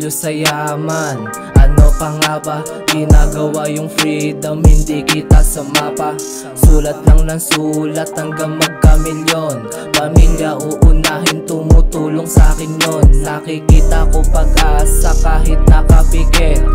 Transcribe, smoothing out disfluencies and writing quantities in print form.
OFW sa yaman. Ano pa nga ba ginagawa yung freedom? Hindi kita sa mapa. Sulat lang ng sulat hanggang magkamilyon. Pamilya uunahin, tumutulong sa akin yon. Nakikita ko pag-asa kahit nakapikit.